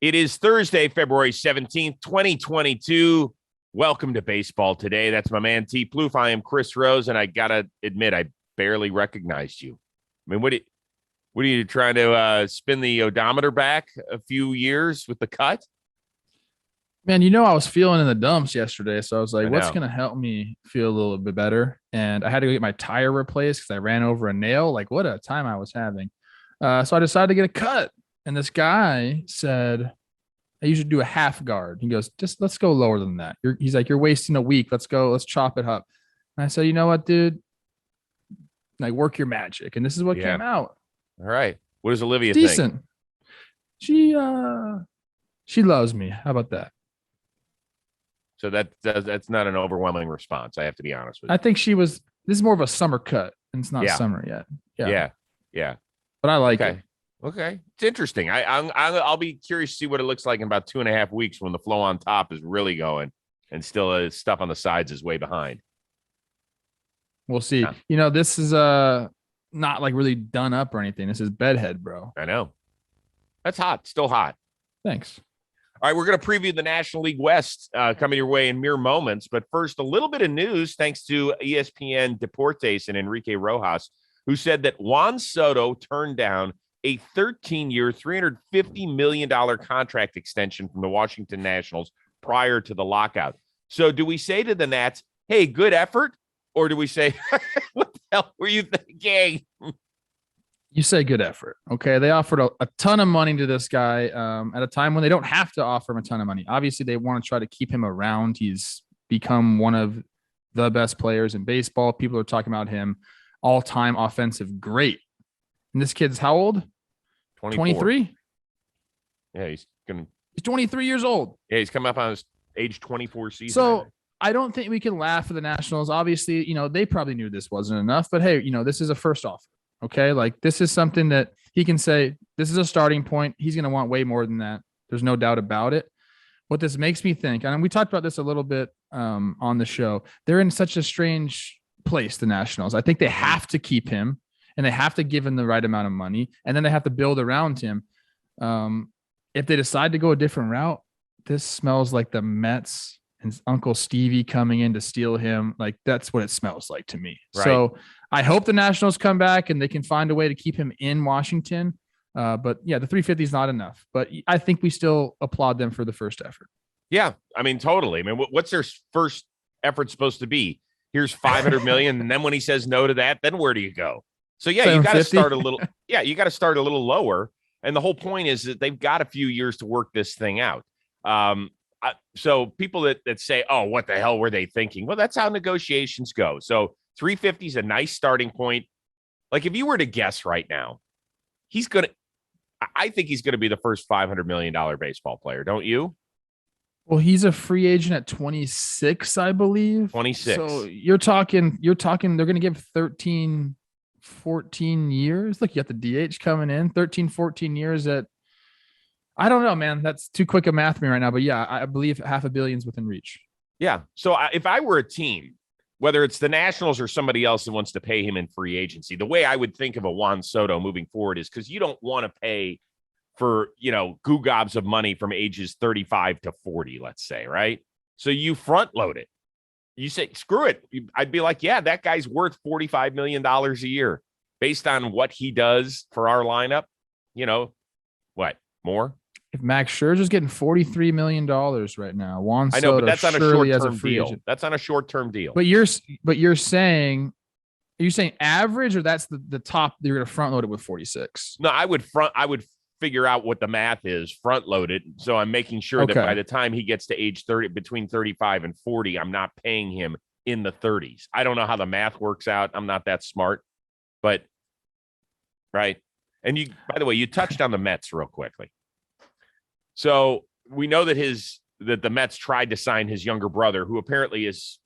It is Thursday, February 17th, 2022. Welcome to Baseball Today. That's my man, T. Plouffe. I am Chris Rose, and I got to admit, I barely recognized you. I mean, what are you trying to spin the odometer back a few years with the cut? Man, I was feeling in the dumps yesterday, so I was like, what's going to help me feel a little bit better? And I had to go get my tire replaced because I ran over a nail. Like, what a time I was having. So I decided to get a cut. And this guy said, I usually do a half guard. He goes, just let's go lower than that. He's like, you're wasting a week. Let's go. Let's chop it up. And I said, you know what, dude? Like, work your magic. And this is what came out. All right. What does Olivia Decent. think? She loves me. How about that? So that's not an overwhelming response. I have to be honest with you. I think this is more of a summer cut, and it's not summer yet. Yeah. But I like it. Okay. It's interesting. I'll be curious to see what it looks like in about 2.5 weeks when the flow on top is really going and still stuff on the sides is way behind. We'll see. Yeah. This is not like really done up or anything. This is bedhead, bro. I know. That's hot. Still hot. Thanks. All right, we're going to preview the National League West coming your way in mere moments. But first, a little bit of news thanks to ESPN Deportes and Enrique Rojas, who said that Juan Soto turned down a 13-year, $350 million contract extension from the Washington Nationals prior to the lockout. So do we say to the Nats, hey, good effort? Or do we say, what the hell were you thinking? You say good effort. Okay. They offered a ton of money to this guy at a time when they don't have to offer him a ton of money. Obviously, they want to try to keep him around. He's become one of the best players in baseball. People are talking about him all-time offensive great. And this kid's how old? 23? Yeah, he's 23 years old. Yeah, he's coming up on his age 24 season. So I don't think we can laugh at the Nationals. Obviously, they probably knew this wasn't enough, but hey, this is a first offer. Okay. Like, this is something that he can say, this is a starting point. He's going to want way more than that. There's no doubt about it. What this makes me think, and we talked about this a little bit on the show, they're in such a strange place, the Nationals. I think they have to keep him and they have to give him the right amount of money, and then they have to build around him. If they decide to go a different route, this smells like the Mets and Uncle Stevie coming in to steal him. Like, that's what it smells like to me. Right. So I hope the Nationals come back and they can find a way to keep him in Washington. But yeah, the 350 is not enough, but I think we still applaud them for the first effort. Yeah. I mean, totally. I mean, what's their first effort supposed to be? Here's 500 million. And then when he says no to that, then where do you go? So yeah, you got to start a little. Yeah. You got to start a little lower. And the whole point is that they've got a few years to work this thing out. So people that say, oh, what the hell were they thinking? Well, that's how negotiations go. So 350 is a nice starting point. Like, if you were to guess right now, I think he's going to be the first $500 million baseball player. Don't you? Well, he's a free agent at 26, I believe. 26. So you're talking, they're going to give 13, 14 years. Look, you got the DH coming in 13, 14 years at, I don't know, man. That's too quick a math for me right now. But yeah, I believe $500 million is within reach. Yeah. So if I were a team, whether it's the Nationals or somebody else that wants to pay him in free agency, the way I would think of a Juan Soto moving forward is because you don't want to pay for, goo gobs of money from ages 35 to 40, let's say, right? So you front load it. You say, screw it. I'd be like, yeah, that guy's worth $45 million a year based on what he does for our lineup. What, more? If Max Scherzer's getting $43 million right now, Juan Soto, I know, but that's on a short-term deal. Agent. That's on a short-term deal. But you're saying, are you saying average, or that's the top? You're going to front load it with 46? No, I would figure out what the math is, front load it. So I'm making sure that by the time he gets to age 30, between 35 and 40, I'm not paying him in the 30s. I don't know how the math works out. I'm not that smart, but right. And by the way, you touched on the Mets real quickly. So we know that the Mets tried to sign his younger brother, who apparently is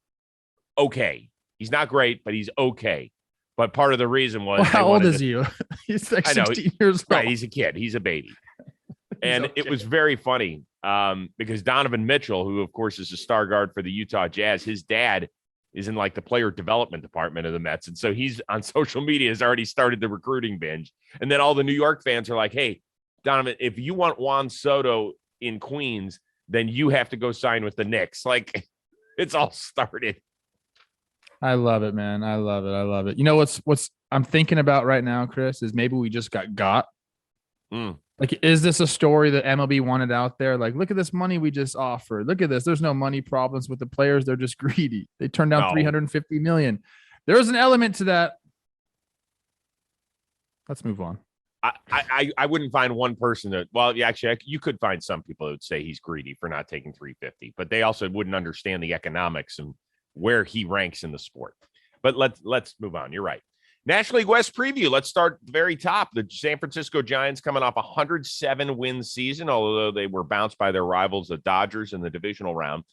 okay. He's not great, but he's okay. But part of the reason was, how old is he? He's like 16 years old. Right, he's a kid. He's a baby. And okay. It was very funny because Donovan Mitchell, who of course is a star guard for the Utah Jazz, his dad is in like the player development department of the Mets. And so he's on social media, has already started the recruiting binge. And then all the New York fans are like, hey, Donovan, if you want Juan Soto in Queens, then you have to go sign with the Knicks. Like, it's all started. I love it, man. I love it. I love it. You know what's I'm thinking about right now, Chris, is maybe we just got. Like, is this a story that MLB wanted out there? Like, look at this money we just offered. Look at this. There's no money problems with the players. They're just greedy. They turned down $350 million. There's an element to that. Let's move on. I wouldn't find one person that, well, yeah, actually, you could find some people that would say he's greedy for not taking 350, but they also wouldn't understand the economics and where he ranks in the sport. But let's move on. You're right. National League West preview. Let's start at the very top. The San Francisco Giants coming off a 107-win season, although they were bounced by their rivals, the Dodgers, in the divisional round.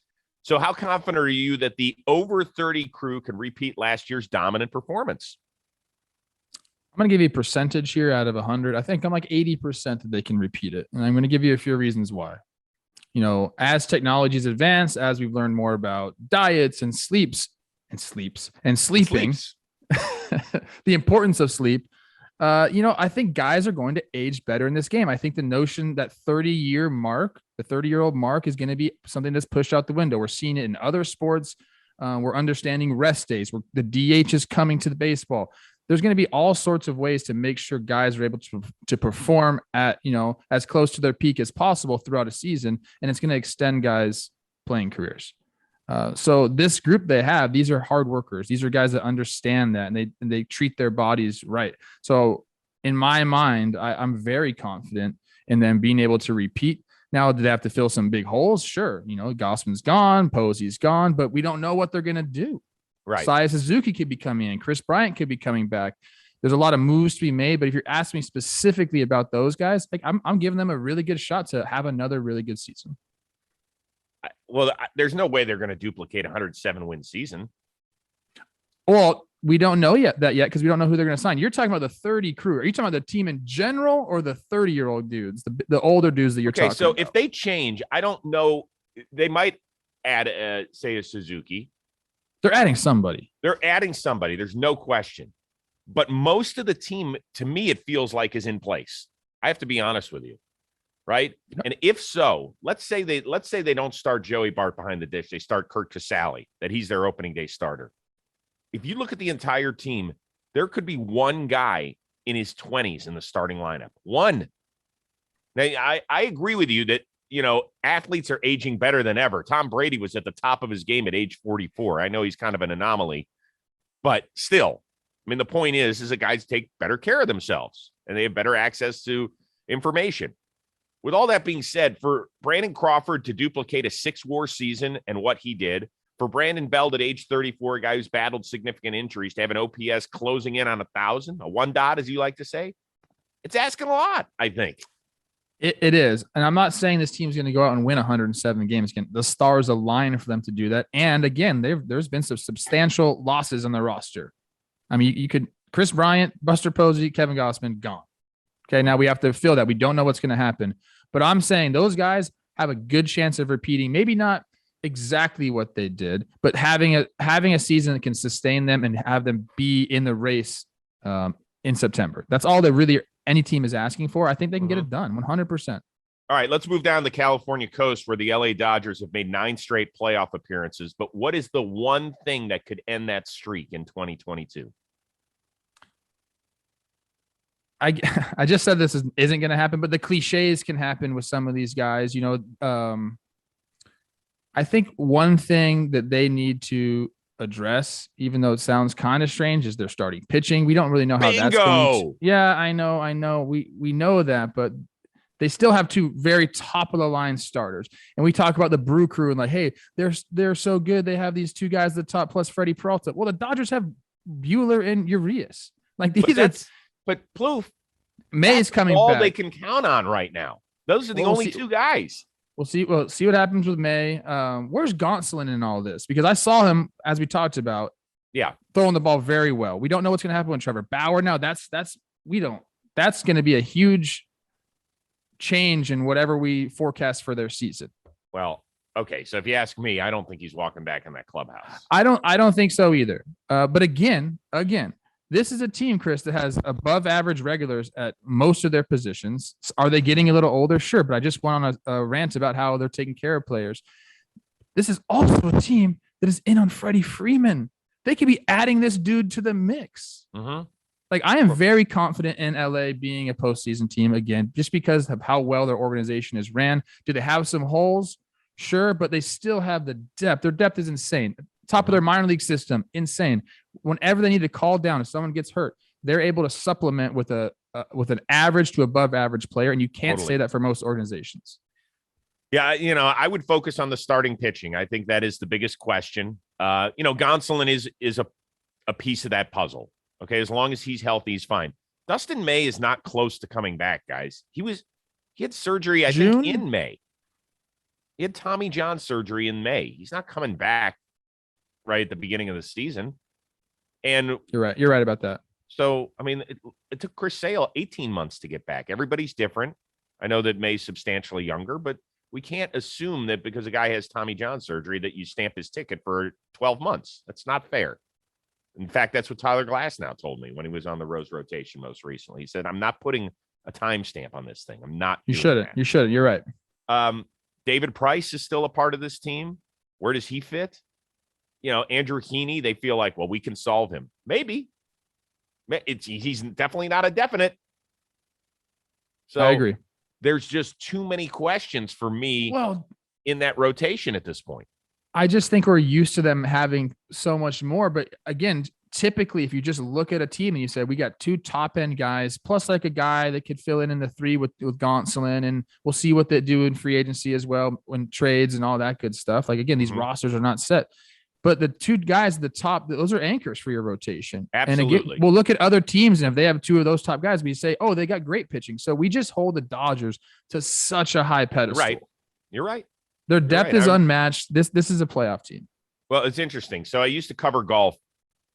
So how confident are you that the over 30 crew can repeat last year's dominant performance? I'm going to give you a percentage here out of 100. I think I'm like 80% that they can repeat it. And I'm going to give you a few reasons why. You know, as technologies advance, as we've learned more about diets and sleeping, the importance of sleep, I think guys are going to age better in this game. I think the notion that 30-year mark, the 30-year-old mark, is going to be something that's pushed out the window. We're seeing it in other sports. We're understanding rest days. The DH is coming to the baseball. There's going to be all sorts of ways to make sure guys are able to perform at, as close to their peak as possible throughout a season. And it's going to extend guys' playing careers. So this group they have, these are hard workers. These are guys that understand that, and they treat their bodies right. So in my mind, I'm very confident in them being able to repeat. Now, do they have to fill some big holes? Sure. Gausman's gone, Posey's gone, but we don't know what they're going to do. Right. Seiya Suzuki could be coming in. Chris Bryant could be coming back. There's a lot of moves to be made, but if you're asking me specifically about those guys, like I'm giving them a really good shot to have another really good season. Well, there's no way they're going to duplicate a 107-win season. Well, we don't know yet because we don't know who they're going to sign. You're talking about the 30 crew. Are you talking about the team in general or the 30-year-old dudes, the older dudes that you're talking about? Okay, so if they change, I don't know. They might add, say, a Suzuki. They're adding somebody. There's no question. But most of the team, to me, it feels like is in place. I have to be honest with you. Right. Yep. And if so, let's say they don't start Joey Bart behind the dish. They start Kurt Casale, that he's their opening day starter. If you look at the entire team, there could be one guy in his 20s in the starting lineup. One. Now, I agree with you that, athletes are aging better than ever. Tom Brady was at the top of his game at age 44. I know he's kind of an anomaly, but still, I mean, the point is that guys take better care of themselves and they have better access to information. With all that being said, for Brandon Crawford to duplicate a 6-WAR season and what he did, for Brandon Belt at age 34, a guy who's battled significant injuries, to have an OPS closing in on 1,000, a one dot, as you like to say, it's asking a lot, I think. It is. And I'm not saying this team's going to go out and win 107 games again. The stars align for them to do that. And again, there's been some substantial losses on their roster. I mean, you could Chris Bryant, Buster Posey, Kevin Gausman, gone. Okay, now we have to fill that. We don't know what's going to happen. But I'm saying those guys have a good chance of repeating, maybe not exactly what they did, but having a season that can sustain them and have them be in the race in September. That's all that really any team is asking for. I think they can get it done 100%. All right, let's move down the California coast where the LA Dodgers have made 9 straight playoff appearances. But what is the one thing that could end that streak in 2022? I just said this isn't going to happen, but the cliches can happen with some of these guys. I think one thing that they need to address, even though it sounds kind of strange, is their starting pitching. We don't really know how that's going to. Yeah, I know. We know that, but they still have 2 very top of the line starters. And we talk about the Brew Crew and like, hey, they're so good. They have these 2 guys at the top plus Freddie Peralta. Well, the Dodgers have Buehler and Urias. Like But Plouffe, May's coming all back. They can count on right now. Those are the only 2 guys. We'll see what happens with May. Where's Gonsolin in all this? Because I saw him, as we talked about, throwing the ball very well. We don't know what's going to happen with Trevor Bauer. Now that's going to be a huge change in whatever we forecast for their season. Well, okay. So if you ask me, I don't think he's walking back in that clubhouse. I don't think so either. But again, This is a team, Chris, that has above average regulars at most of their positions. Are they getting a little older? Sure, but I just went on a rant about how they're taking care of players. This is also a team that is in on Freddie Freeman. They could be adding this dude to the mix. Mm-hmm. Like, I am very confident in LA being a postseason team again, just because of how well their organization is ran. Do they have some holes? Sure, but they still have the depth. Their depth is insane. Top of their minor league system, insane. Whenever they need to call down, if someone gets hurt, they're able to supplement with an average to above average player, and you can't say that for most organizations. Yeah, I would focus on the starting pitching. I think that is the biggest question. Gonsolin is a piece of that puzzle. Okay, as long as he's healthy, he's fine. Dustin May is not close to coming back, guys. He had surgery, I think, in May. He had Tommy John surgery in May. He's not coming back right at the beginning of the season. And you're right. You're right about that. So, I mean, it took Chris Sale 18 months to get back. Everybody's different. I know that May's substantially younger, but we can't assume that because a guy has Tommy John surgery that you stamp his ticket for 12 months. That's not fair. In fact, that's what Tyler Glasnow told me when he was on the Rose rotation most recently. He said, I'm not putting a timestamp on this thing. I'm not. You shouldn't. You shouldn't. You're right. David Price is still a part of this team. Where does he fit? Andrew Heaney, they feel like, well, we can solve him. Maybe. He's definitely not a definite. So I agree. There's just too many questions for me in that rotation at this point. I just think we're used to them having so much more. But again, typically, if you just look at a team and you say, we got two top end guys, plus like a guy that could fill in the three with Gonsolin, and we'll see what they do in free agency as well when trades and all that good stuff. Like, again, these rosters are not set. But the two guys at the top, those are anchors for your rotation. Absolutely. And again, we'll look at other teams, and if they have two of those top guys, we say, oh, they got great pitching. So we just hold the Dodgers to such a high pedestal. Right. You're right. Their depth is unmatched. This is a playoff team. Well, it's interesting. So I used to cover golf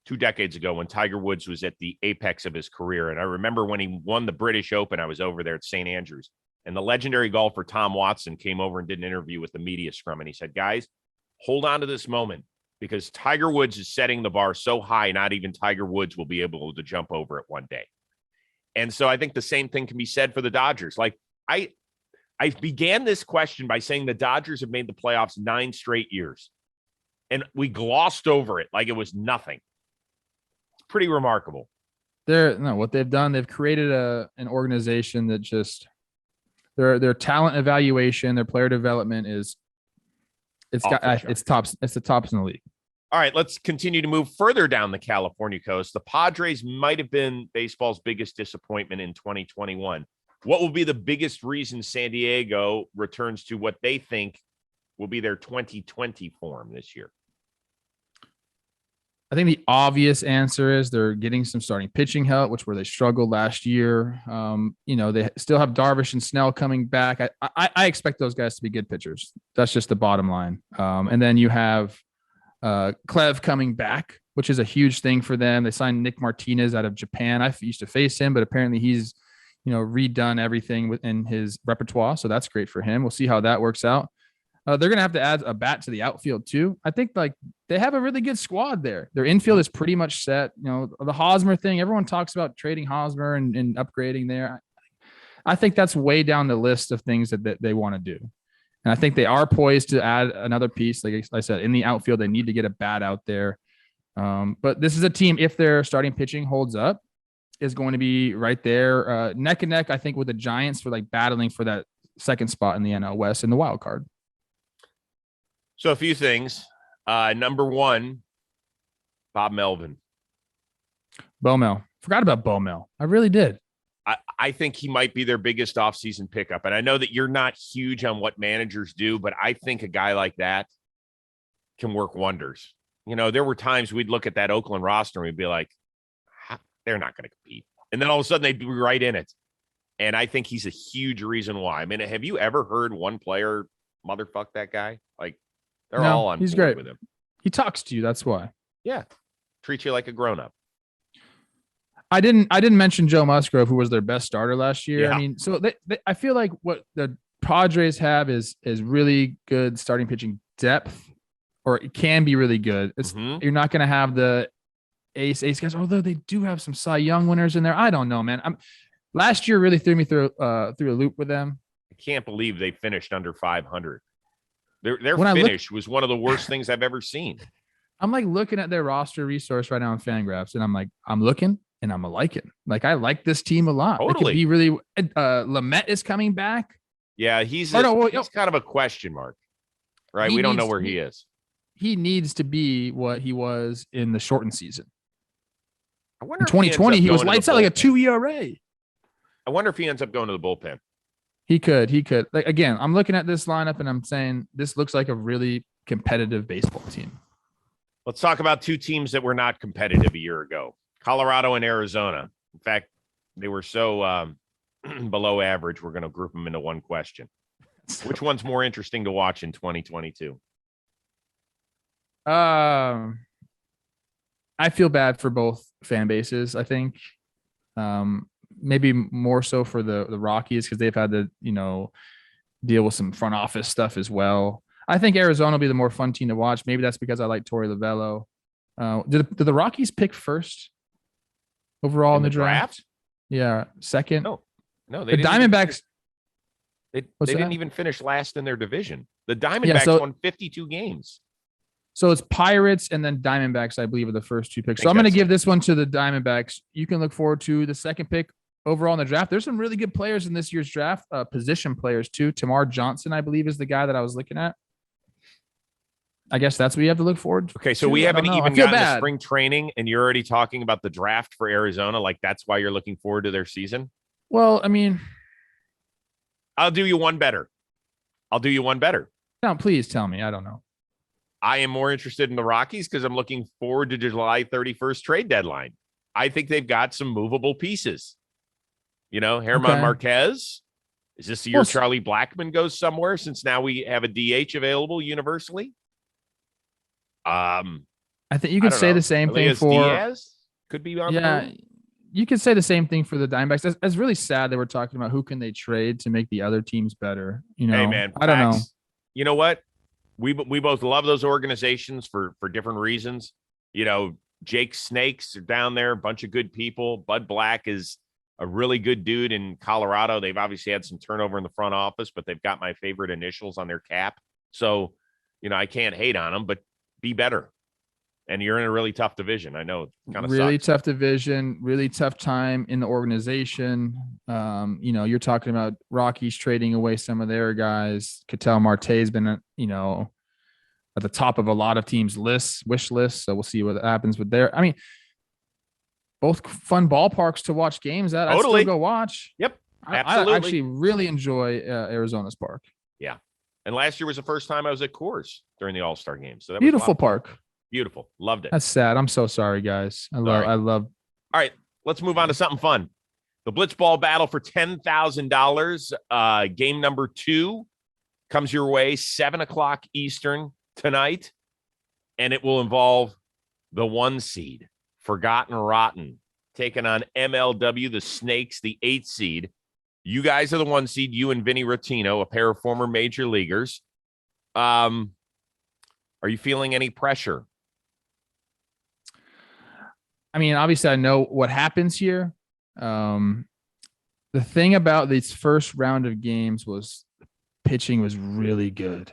2 decades ago when Tiger Woods was at the apex of his career. And I remember when he won the British Open, I was over there at St. Andrews. And the legendary golfer Tom Watson came over and did an interview with the media scrum. And he said, guys, hold on to this moment, because Tiger Woods is setting the bar so high, not even Tiger Woods will be able to jump over it one day. And so I think the same thing can be said for the Dodgers. Like, I began this question by saying the Dodgers have made the playoffs 9 straight years, and we glossed over it like it was nothing. It's pretty remarkable. What they've done, they've created an organization that just their talent evaluation, their player development it's tops in the league. All right, let's continue to move further down the California coast. The Padres might have been baseball's biggest disappointment in 2021. What will be the biggest reason San Diego returns to what they think will be their 2020 form this year? I think the obvious answer is they're getting some starting pitching help, where they struggled last year. They still have Darvish and Snell coming back. I expect those guys to be good pitchers. That's just the bottom line. And then you have Clev coming back, which is a huge thing for them. They signed Nick Martinez out of Japan. I used to face him, but apparently he's redone everything within his repertoire. So that's great for him. We'll see how that works out. They're going to have to add a bat to the outfield too. I think they have a really good squad there. Their infield is pretty much set. The Hosmer thing, everyone talks about trading Hosmer and upgrading there. I think that's way down the list of things that they want to do. And I think they are poised to add another piece. Like I said, in the outfield, they need to get a bat out there. But this is a team, if their starting pitching holds up, is going to be right there, neck and neck, I think, with the Giants for battling for that second spot in the NL West in the wild card. So a few things. Number one, Bob Melvin. Bo Mel. Forgot about Bo Mel. I really did. I think he might be their biggest offseason pickup. And I know that you're not huge on what managers do, but I think a guy like that can work wonders. There were times we'd look at that Oakland roster and we'd be like, they're not going to compete. And then all of a sudden they'd be right in it. And I think he's a huge reason why. I mean, have you ever heard one player motherfuck that guy? They're all on he's board great with him. He talks to you. That's why. Yeah. Treat you like a grown-up. I didn't mention Joe Musgrove, who was their best starter last year. Yeah. I mean, so I feel like what the Padres have is really good starting pitching depth, or it can be really good. You're not going to have the ace guys, although they do have some Cy Young winners in there. I don't know, man. Last year really threw me through a loop with them. I can't believe they finished under 500. Their finish was one of the worst things I've ever seen. I'm like looking at their roster resource right now on Fangraphs, and I'm looking and I'm liking. Like, I like this team a lot. Totally. It could be really. Lamet is coming back. Yeah, he's kind of a question mark, right? We don't know where he is. He needs to be what he was in the shortened season. I wonder in 2020, he was lights out like a 2 ERA. I wonder if he ends up going to the bullpen. He could. Like, again, I'm looking at this lineup and I'm saying this looks like a really competitive baseball team. Let's talk about two teams that were not competitive a year ago, Colorado and Arizona. In fact, they were so below average, we're going to group them into one question. Which one's more interesting to watch in 2022? I feel bad for both fan bases, I think. Maybe more so for the Rockies because they've had to, deal with some front office stuff as well. I think Arizona will be the more fun team to watch. Maybe that's because I like Torey Lovello. Did the Rockies pick first overall in the draft? Yeah, second. No, the Diamondbacks. They didn't even finish last in their division. The Diamondbacks won 52 games. So it's Pirates and then Diamondbacks, I believe, are the first two picks. So I'm going to give this one to the Diamondbacks. You can look forward to the second pick overall in the draft. There's some really good players in this year's draft, position players too. Tamar Johnson, I believe, is the guy that I was looking at. I guess that's what you have to look forward to. Okay, so we haven't even gotten to spring training, and you're already talking about the draft for Arizona. Like, that's why you're looking forward to their season? Well, I mean, I'll do you one better. No, please tell me. I don't know. I am more interested in the Rockies because I'm looking forward to July 31st trade deadline. I think they've got some movable pieces. German Marquez. Is this the year Charlie Blackmon goes somewhere since now we have a DH available universally? I think you could say the same thing for Diaz. Could be on. Yeah, you could say the same thing for the Diamondbacks. That's really sad that we're talking about who can they trade to make the other teams better. Hey man, I don't know. You know what? We both love those organizations for different reasons. Jake Snakes are down there, a bunch of good people. Bud Black is a really good dude in Colorado. They've obviously had some turnover in the front office, but they've got my favorite initials on their cap. So, I can't hate on them, but be better. And you're in a really tough division. I know it kind of really sucks. Tough division, really tough time in the organization. You're talking about Rockies trading away some of their guys. Ketel Marte's been, at the top of a lot of teams' wish lists. So we'll see what happens with there. I mean, both fun ballparks to watch games at. Totally. I'd still go watch. Yep. Absolutely. I actually really enjoy Arizona's park. Yeah. And last year was the first time I was at Coors during the All-Star game. So that beautiful park. Beautiful. Loved it. That's sad. I'm so sorry, guys. I love. All right. Let's move on to something fun. The Blitzball battle for $10,000. Game number 2 comes your way 7:00 Eastern tonight. And it will involve the 1 seed, Forgotten Rotten, taking on MLW, the Snakes, the 8 seed. You guys are the 1 seed, you and Vinny Rotino, a pair of former major leaguers. Are you feeling any pressure? I mean, obviously I know what happens here. The thing about this first round of games was pitching was really good.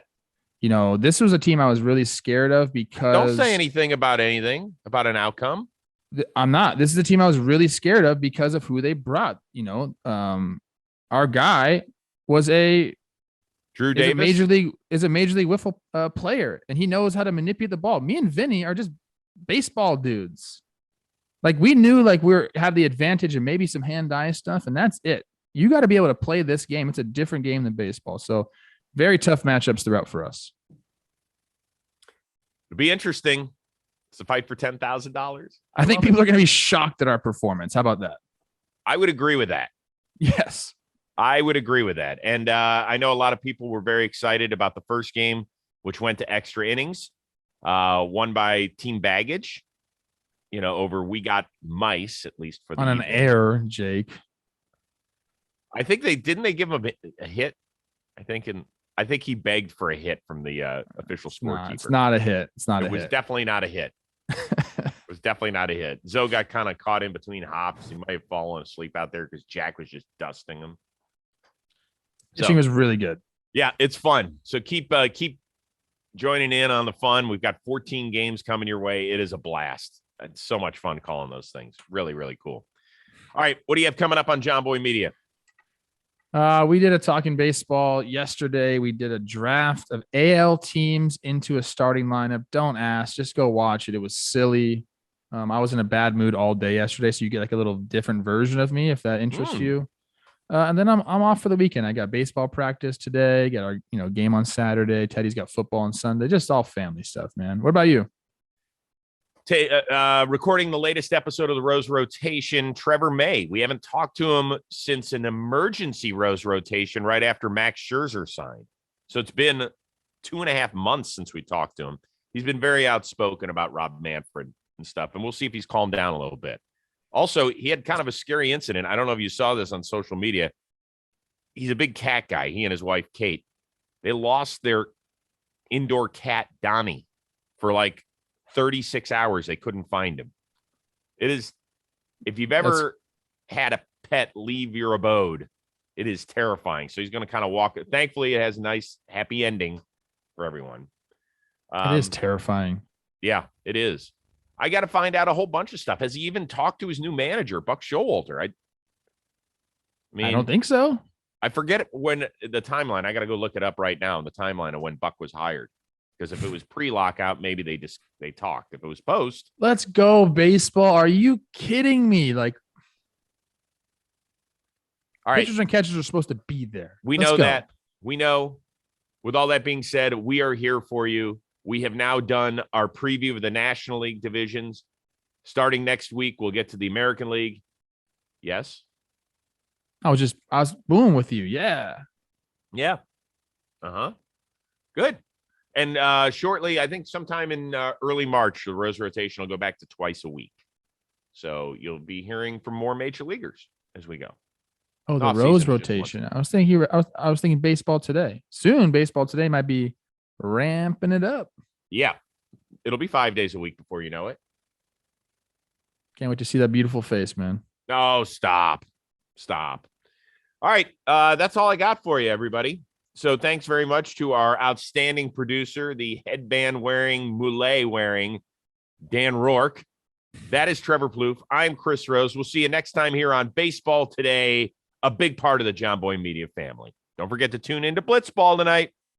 This was a team I was really scared of because don't say anything about an outcome. I'm not. This is the team I was really scared of because of who they brought. Our guy was Drew Davis is a major league wiffle player, and he knows how to manipulate the ball. Me and Vinny are just baseball dudes. Like, we knew we have the advantage and maybe some hand-eye stuff, and that's it. You got to be able to play this game. It's a different game than baseball. So very tough matchups throughout for us. It'll be interesting. It's a fight for $10,000. I think people are going to be shocked at our performance. How about that? I would agree with that. Yes. I would agree with that. And I know a lot of people were very excited about the first game, which went to extra innings, won by Team Baggage, over We Got Mice, at least for the on an error, Jake. I think they give him a hit. I think he begged for a hit from the official scorekeeper. It's not a hit. It's not a hit. It was definitely not a hit. It was definitely not a hit. Zoe got kind of caught in between hops. He might have fallen asleep out there because Jack was just dusting him. Pitching was really good. Yeah, it's fun. So keep joining in on the fun. We've got 14 games coming your way. It is a blast. It's so much fun calling those things. Really, really cool. All right, what do you have coming up on John Boy Media? We did a Talking Baseball yesterday. We did a draft of AL teams into a starting lineup. Don't ask, just go watch it. It was silly. I was in a bad mood all day yesterday, so you get like a little different version of me if that interests you. And then I'm off for the weekend. I got baseball practice today. Got our game on Saturday. Teddy's got football on Sunday. Just all family stuff, man. What about you? Recording the latest episode of the Rose Rotation, Trevor May. We haven't talked to him since an emergency Rose Rotation right after Max Scherzer signed. So it's been 2.5 months since we talked to him. He's been very outspoken about Rob Manfred and stuff, and we'll see if he's calmed down a little bit. Also, he had kind of a scary incident. I don't know if you saw this on social media. He's a big cat guy, he and his wife, Kate. They lost their indoor cat, Donnie, for like 36 hours. They couldn't find him. It is, if you've ever had a pet leave your abode, it is terrifying. So he's going to kind of walk it. Thankfully, it has a nice, happy ending for everyone. It is terrifying. Yeah, it is. I got to find out a whole bunch of stuff. Has he even talked to his new manager, Buck Showalter? I mean, I don't think so. I forget when the timeline. I got to go look it up right now. The timeline of when Buck was hired. Because if it was pre-lockout, maybe they talked. If it was post, let's go baseball. Are you kidding me? Like, all right, pitchers and catchers are supposed to be there. We know that. We know. With all that being said, we are here for you. We have now done our preview of the National League divisions. Starting next week, we'll get to the American League. Yes. I was booing with you. Yeah. Yeah. Good. And shortly, I think sometime in early March, the Rose Rotation will go back to twice a week. So you'll be hearing from more major leaguers as we go. Oh, the Rose Rotation. I was thinking baseball today. Soon, baseball today might be ramping it up. Yeah. It'll be 5 days a week before you know it. Can't wait to see that beautiful face, man. Oh, stop. All right. That's all I got for you, everybody. So thanks very much to our outstanding producer, the headband wearing, mullet wearing Dan Rourke. That is Trevor Plouffe. I'm Chris Rose. We'll see you next time here on Baseball Today, a big part of the John Boy Media family. Don't forget to tune in to Blitzball tonight.